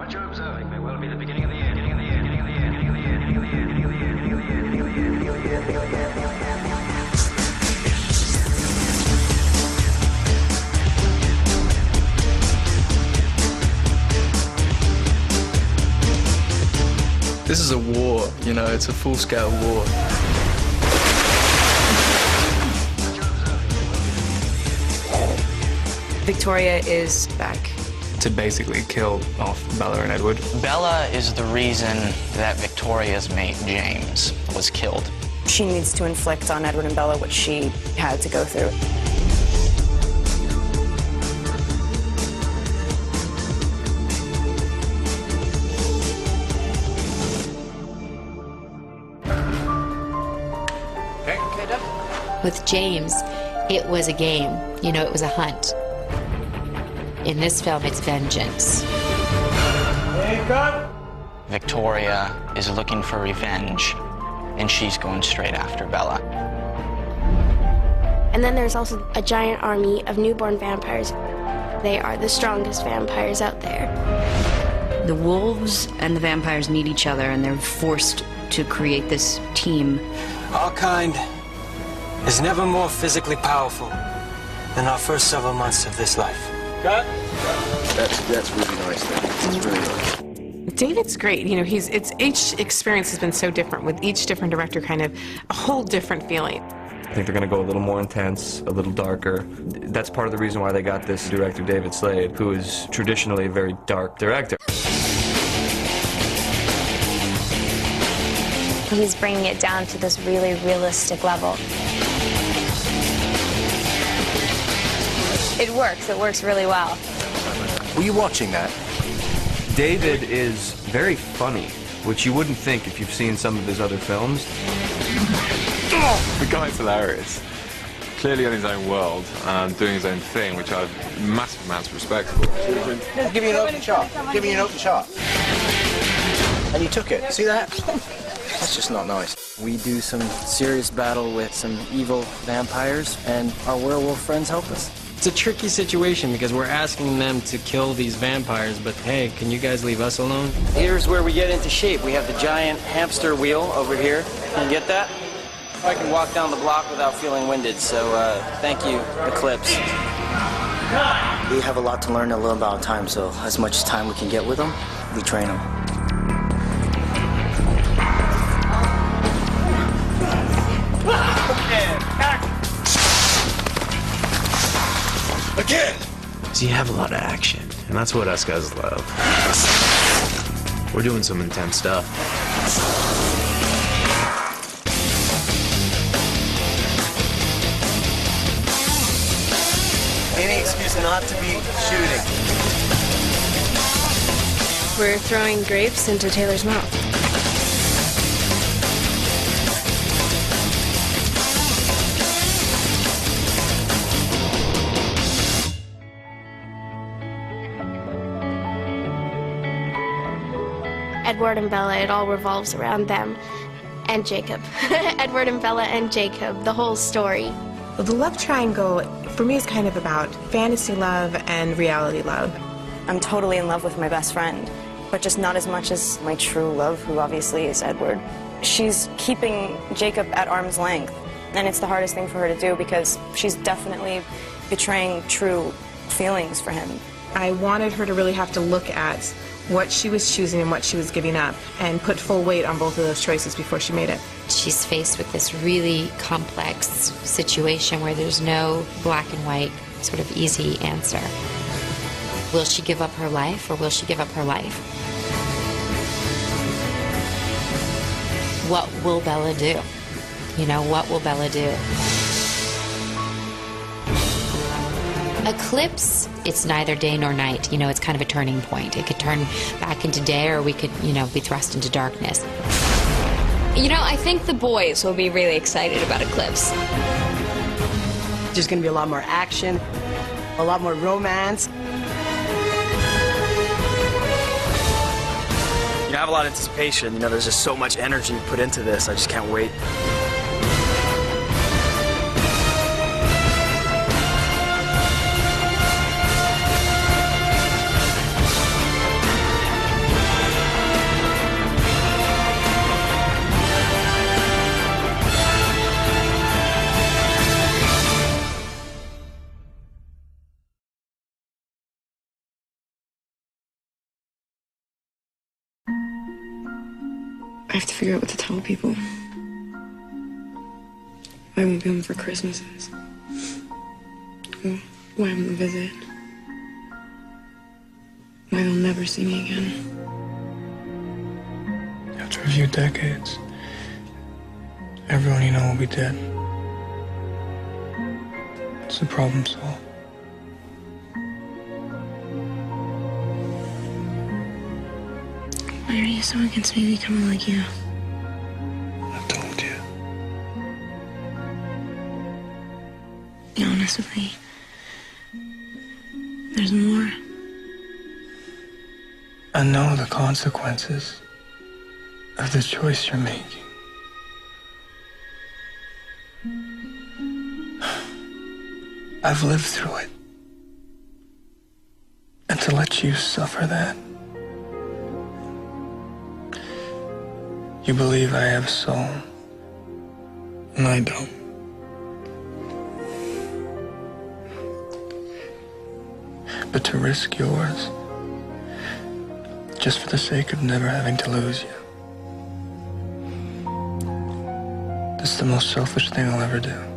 What you're observing may well be the beginning of the end. This is a war, you know, it's a full-scale war. Victoria is back. To basically kill off Bella and Edward. Bella is the reason that Victoria's mate, James, was killed. She needs to inflict on Edward and Bella what she had to go through. With James, it was a game. You know, it was a hunt. In this film, it's vengeance. Victoria is looking for revenge, and she's going straight after Bella. And then there's also a giant army of newborn vampires. They are the strongest vampires out there. The wolves and the vampires need each other, and they're forced to create this team. Our kind is never more physically powerful than our first several months of this life. Cut. That's really nice. It's really nice. David's great. You know, each experience has been so different, with each different director kind of a whole different feeling. I think they're going to go a little more intense, a little darker. That's part of the reason why they got this director, David Slade, who is traditionally a very dark director. He's bringing it down to this really realistic level. It works really well. Were you watching that? David is very funny, which you wouldn't think if you've seen some of his other films. The guy's hilarious. Clearly in his own world, doing his own thing, which I have massive amounts of respect for. Give me an open shot. Give me an open shot. And you took it. See that? That's just not nice. We do some serious battle with some evil vampires, and our werewolf friends help us. It's a tricky situation because we're asking them to kill these vampires, but hey, can you guys leave us alone? Here's where we get into shape. We have the giant hamster wheel over here. Can you get that? I can walk down the block without feeling winded, so thank you, Eclipse. We have a lot to learn in a little amount of time, so as much time we can get with them, we train them. Again! So you have a lot of action, and that's what us guys love. We're doing some intense stuff. Any excuse not to be shooting. We're throwing grapes into Taylor's mouth. Edward and Bella, it all revolves around them. And Jacob. Edward and Bella and Jacob, the whole story. Well, the love triangle, for me, is kind of about fantasy love and reality love. I'm totally in love with my best friend, but just not as much as my true love, who obviously is Edward. She's keeping Jacob at arm's length, and it's the hardest thing for her to do because she's definitely betraying true feelings for him. I wanted her to really have to look at what she was choosing and what she was giving up, and put full weight on both of those choices before she made it. She's faced with this really complex situation where there's no black and white sort of easy answer. Will she give up her life, or will she give up her life? What will Bella do? You know, what will Bella do? Eclipse, it's neither day nor night. You know, it's kind of a turning point. It could turn back into day, or we could, you know, be thrust into darkness. You know, I think the boys will be really excited about Eclipse. There's going to be a lot more action, a lot more romance. You know, I have a lot of anticipation. You know, there's just so much energy put into this. I just can't wait. I have to figure out what to tell people. I won't be home for Christmases. Why I won't visit. Why they'll never see me again. After a few decades, everyone you know will be dead. It's a problem solved. Why are you so against me becoming like you? I told you. Be honest with me. There's more. I know the consequences of the choice you're making. I've lived through it. And to let you suffer that. You believe I have a soul, and I don't. But to risk yours, just for the sake of never having to lose you, that's the most selfish thing I'll ever do.